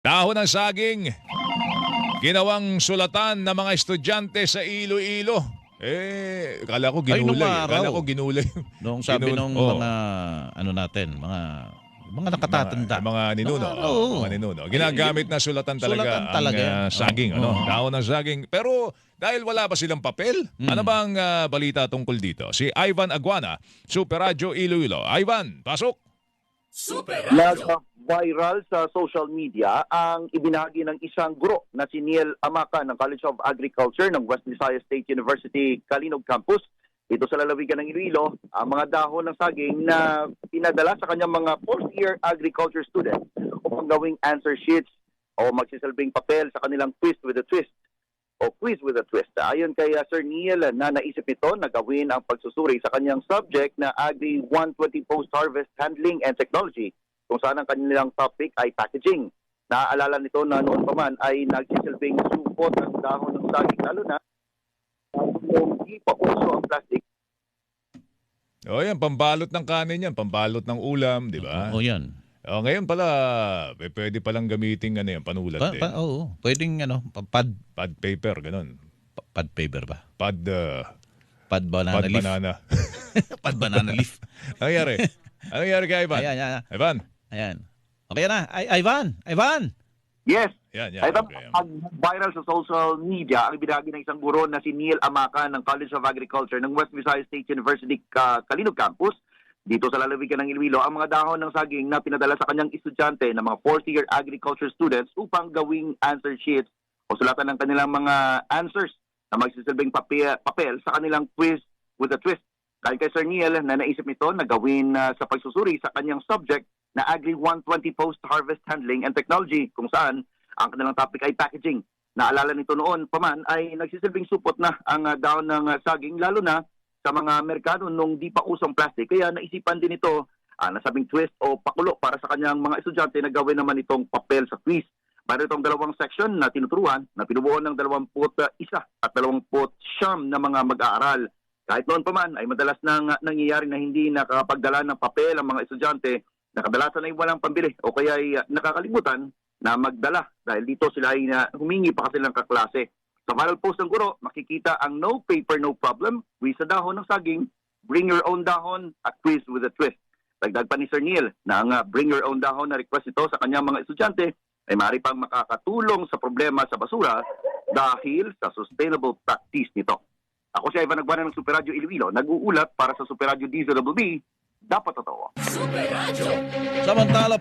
Dahon ng saging, ginawang sulatan ng mga estudyante sa Iloilo. Kala ko Ay, nung ginulay. araw. Kala ko ginulay. Nung sabi nung Oo. mga ano natin, mga nakatatanda. Mga ninuno. Nung araw, oo. Mga ninuno. Ginagamit na sulatan talaga Sulatan ang talaga. saging. Oo. Dahon ng saging. Pero dahil wala pa silang papel, ano bang balita tungkol dito? Si Ivan Aguana, Super Radio Iloilo. Ivan, pasok! Nag-viral sa social media ang ibinahagi ng isang guro na si Neil Amaka ng College of Agriculture ng West Visayas State University Kalinog Campus dito sa lalawigan ng Iloilo, ang mga dahon ng saging na pinadala sa kanyang mga fourth-year agriculture students upang gawing answer sheets o magsisilbing papel sa kanilang quiz with a twist. Ayon kay Sir Neil, na naisip nito na gawin ang pagsusuri sa kanyang subject na Agri 120 Post-Harvest Handling and Technology, kung saan ang kanilang topic ay packaging. Naaalala nito na noon pa man ay nagsisilbing supot ng dahon ng saging, lalo na kung di pa uso ang plastic. O yan, pambalot ng kanin yan, pambalot ng ulam, di ba? O yan. Ngayon pala, pwede palang gamitin panulat din. Oo. Pwedeng pad Pad paper, ganun. paper ba? Pad Banana leaf. banana. Pad banana leaf. Ano nangyari? Ano nangyari kay Ivan? Ayan. Ivan? Ayan. Okay na. Ivan. Yes. Yan. Ay, Okay. viral sa social media ang ibinahagi ng isang guro na si Neil Amaka ng College of Agriculture ng West Visayas State University Kalinog Campus dito sa lalawigan ng Iloilo ang mga dahon ng saging na pinadala sa kanyang estudyante na mga fourth-year agriculture students upang gawing answer sheets o sulatan ng kanilang mga answers na magsisilbing papel sa kanilang quiz with a twist. Dahil kay Sir Neil na naisip nito na gawin sa pagsusuri sa kanyang subject na Agri 120 Post-Harvest Handling and Technology, kung saan ang kanilang topic ay packaging. Naalala nito noon pa man ay nagsisilbing supot na ang dahon ng saging, lalo na sa mga merkado nung di pa usong plastic. Kaya naisipan din ito nasabing twist o pakulo para sa kanyang mga estudyante na gawin naman itong papel sa quiz. Mayroon itong dalawang section na tinuturuan na pinubuo ng 21 at 29 na mga mag-aaral. Kahit noon pa man ay madalas nang nangyayari na hindi nakakapagdala ng papel ang mga estudyante na kadalasan ay walang pambili o kaya ay nakakalimutan na magdala dahil dito sila ay humingi pa kasi ng kaklase. Sa viral post ng guro, makikita ang no paper, no problem, quiz sa dahon ng saging, bring your own dahon at quiz with a twist. Dagdag pa ni Sir Neil na ang bring your own dahon na request ito sa kanyang mga estudyante ay maaari pang makakatulong sa problema sa basura dahil sa sustainable practice nito. Ako si Ivan Aguana ng Super Radio Iloilo, nag-uulat para sa Super Radio DZWB, dapat totoo. Samantala